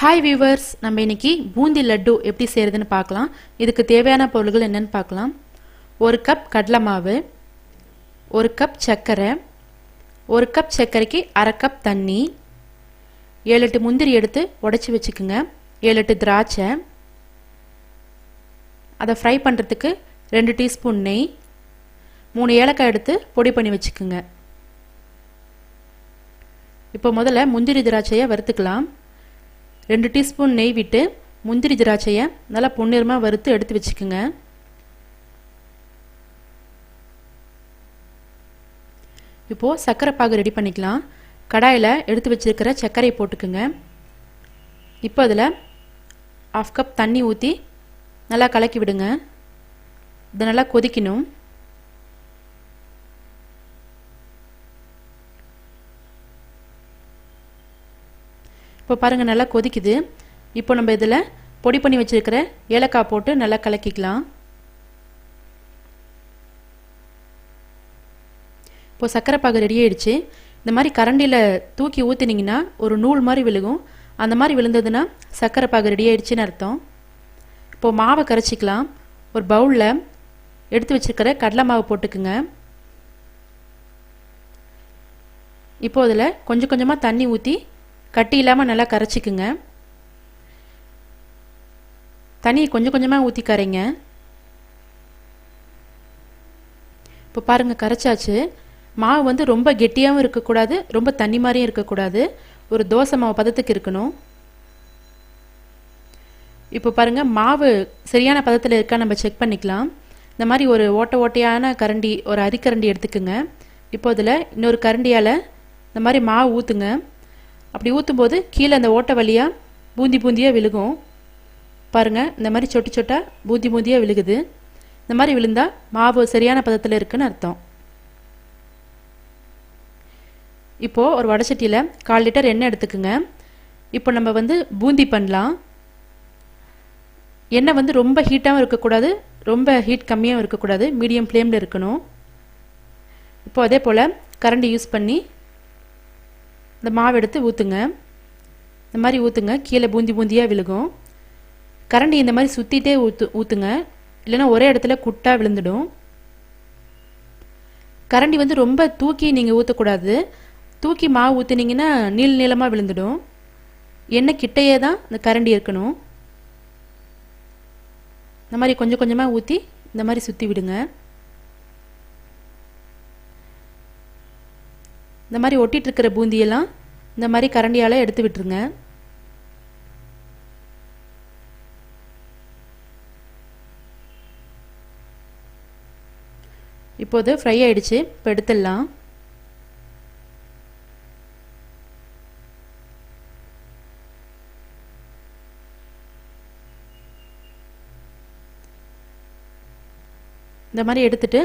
Hi viewers, நம்ம இன்னைக்கு பூந்தி லட்டு எப்படி செய்யறதுன்னு பார்க்கலாம். இதுக்கு தேவையான பொருட்கள் என்னன்னு பார்க்கலாம். 1 கப் கடலை மாவு, 1 கப் சர்க்கரை, 1 கப் சர்க்கரைக்கு அரை கப் தண்ணி, 7-8 முந்திரி எடுத்து உடைச்சி வச்சுக்குங்க, 7-8 திராட்சை, அதை ஃப்ரை பண்ணுறதுக்கு 2 டீஸ்பூன் நெய், 3 ஏலக்காய் எடுத்து பொடி பண்ணி வச்சுக்குங்க. இப்போ முதல்ல முந்திரி திராட்சையை வறுத்துக்கலாம். 2 டீஸ்பூன் நெய் விட்டு முந்திரி திராட்சையை நல்லா பொன்னிறமாக வறுத்து எடுத்து வச்சுக்கோங்க. இப்போது சர்க்கரை பாகு ரெடி பண்ணிக்கலாம். கடாயில் எடுத்து வச்சிருக்கிற சர்க்கரையை போட்டுக்குங்க. இப்போ அதில் 1/2 கப் தண்ணி ஊற்றி நல்லா கலக்கி விடுங்க. இதை நல்லா கொதிக்கணும். இப்போ பாருங்கள், நல்லா கொதிக்குது. இப்போ நம்ம இதில் பொடி பண்ணி வச்சுருக்கிற ஏலக்காய் போட்டு நல்லா கலக்கிக்கலாம். இப்போ சர்க்கரை பாகு ரெடி ஆயிடுச்சு. இந்த மாதிரி கரண்டியில் தூக்கி ஊற்றினீங்கன்னா ஒரு நூல் மாதிரி விழுகும். அந்த மாதிரி விழுந்ததுன்னா சர்க்கரை பாகு ரெடி ஆயிடுச்சுன்னு அர்த்தம். இப்போது மாவை கரைச்சிக்கலாம். ஒரு பவுலில் எடுத்து வச்சுருக்கிற கடலை மாவு போட்டுக்குங்க. இப்போ அதில் கொஞ்சம் கொஞ்சமாக தண்ணி ஊற்றி கட்டி இல்லாமல் நல்லா கரைச்சிக்குங்க. தண்ணியை கொஞ்சம் கொஞ்சமாக ஊற்றி கரைங்க. இப்போ பாருங்கள், கரைச்சாச்சு. மாவு வந்து ரொம்ப கெட்டியாகவும் இருக்கக்கூடாது, ரொம்ப தண்ணி மாதிரியும் இருக்கக்கூடாது. ஒரு தோசை மாவு பதத்துக்கு இருக்கணும். இப்போ பாருங்கள், மாவு சரியான பதத்தில் இருக்கா நம்ம செக் பண்ணிக்கலாம். இந்த மாதிரி ஒரு ஓட்டையான கரண்டி, ஒரு அரிக்கரண்டி எடுத்துக்குங்க. இப்போ அதில் இன்னொரு கரண்டியால் இந்த மாதிரி மாவு ஊற்றுங்க. அப்படி ஊற்றும்போது கீழே அந்த ஓட்டை வழியாக பூந்தியாக விழுகும். பாருங்கள், இந்த மாதிரி சொட்டு சொட்டாக பூந்தியாக விழுகுது. இந்த மாதிரி விழுந்தால் மாவு சரியான பதத்தில் இருக்குன்னு அர்த்தம். இப்போது ஒரு வடைச்சட்டியில் 1/4 லிட்டர் எண்ணெய் எடுத்துக்குங்க. இப்போ நம்ம வந்து பூந்தி பண்ணலாம். எண்ணெய் வந்து ரொம்ப ஹீட்டாகவும் இருக்கக்கூடாது, ரொம்ப ஹீட் கம்மியாகவும் இருக்கக்கூடாது, மீடியம் ஃப்ளேமில் இருக்கணும். இப்போ அதே போல் கரண்டி யூஸ் பண்ணி இந்த மாவு எடுத்து ஊற்றுங்க. இந்த மாதிரி ஊற்றுங்க, கீழே பூந்தியாக விழுகும். கரண்டி இந்த மாதிரி சுற்றிட்டே ஊற்றுங்க, இல்லைன்னா ஒரே இடத்துல குட்டாக விழுந்துடும். கரண்டி வந்து ரொம்ப தூக்கி நீங்கள் ஊற்றக்கூடாது. தூக்கி மாவு ஊற்றினீங்கன்னா நீளமாக விழுந்துடும். எண்ணெய் கிட்டையே தான் இந்த கரண்டி இருக்கணும். இந்த மாதிரி கொஞ்சம் கொஞ்சமாக ஊற்றி இந்த மாதிரி சுற்றி விடுங்க. இந்த மாதிரி ஒட்டிட்டு இருக்கிற பூந்தியெல்லாம் இந்த மாதிரி கரண்டியால் எடுத்து விட்டுருங்க. இப்போது ஃப்ரை ஆயிடுச்சு. இப்போ எடுத்துடலாம். இந்த மாதிரி எடுத்துட்டு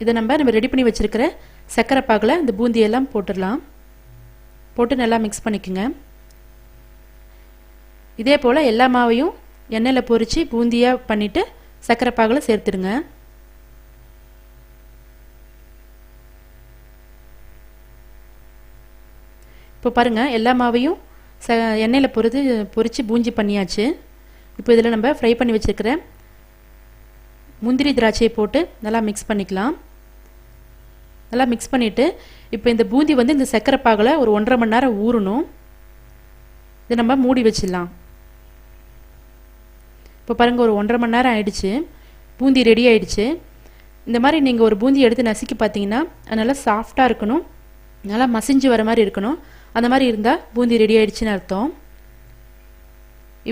இதை நம்ம ரெடி பண்ணி வச்சிருக்கிற சர்க்கரை பாகில் இந்த பூந்தியெல்லாம் போட்டுடலாம். போட்டு நல்லா மிக்ஸ் பண்ணிக்கோங்க. இதே போல் எல்லா மாவையும் எண்ணெயில் பொரித்து பூந்தியாக பண்ணிவிட்டு சர்க்கரை பாகில் சேர்த்துடுங்க. இப்போ பாருங்கள், எல்லா மாவையும் எண்ணெயில் பொரித்து பூஞ்சி பண்ணியாச்சு. இப்போ இதில் நம்ம ஃப்ரை பண்ணி வச்சுருக்கிற முந்திரி திராட்சையை போட்டு நல்லா மிக்ஸ் பண்ணிக்கலாம். நல்லா மிக்ஸ் பண்ணிவிட்டு இப்போ இந்த பூந்தி வந்து இந்த சர்க்கரை பாகில் ஒரு 1.5 மணி நேரம் ஊறணும். இதை நம்ம மூடி வச்சிடலாம். இப்போ பாருங்கள், ஒரு 1.5 மணி நேரம் ஆயிடுச்சு. பூந்தி ரெடி ஆயிடுச்சு. இந்த மாதிரி நீங்கள் ஒரு பூந்தி எடுத்து நசுக்கி பார்த்தீங்கன்னா நல்லா சாஃப்டாக இருக்கணும், நல்லா மசிஞ்சு வர மாதிரி இருக்கணும். அந்த மாதிரி இருந்தால் பூந்தி ரெடி ஆயிடுச்சுன்னு அர்த்தம்.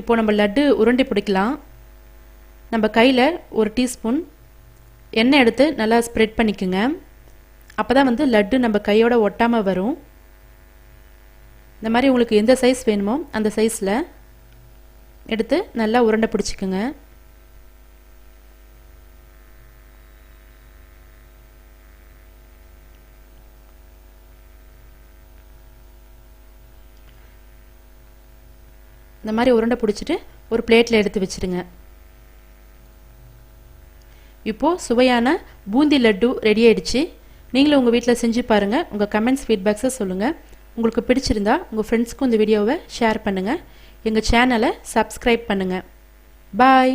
இப்போ நம்ம லட்டு உருண்டை பிடிக்கலாம். நம்ம கையில் 1 டீஸ்பூன் எண்ணெய் எடுத்து நல்லா ஸ்ப்ரெட் பண்ணிக்கோங்க. அப்போ தான் வந்து லட்டு நம்ம கையோட ஒட்டாமல் வரும். இந்த மாதிரி உங்களுக்கு எந்த சைஸ் வேணுமோ அந்த சைஸில் எடுத்து நல்லா உருண்டை பிடிச்சிக்கோங்க. இந்த மாதிரி உருண்டை பிடிச்சிட்டு ஒரு பிளேட்டில் எடுத்து வச்சுருங்க. இப்போது சுவையான பூந்தி லட்டு ரெடி ஆயிடுச்சு. நீங்களும் உங்கள் வீட்டில் செஞ்சு பாருங்கள். உங்கள் கமெண்ட்ஸ், ஃபீட்பேக்ஸை சொல்லுங்கள். உங்களுக்கு பிடிச்சிருந்தா உங்கள் ஃப்ரெண்ட்ஸ்க்கும் இந்த வீடியோவை ஷேர் பண்ணுங்கள். எங்கள் சேனலை சப்ஸ்கிரைப் பண்ணுங்கள். பாய்.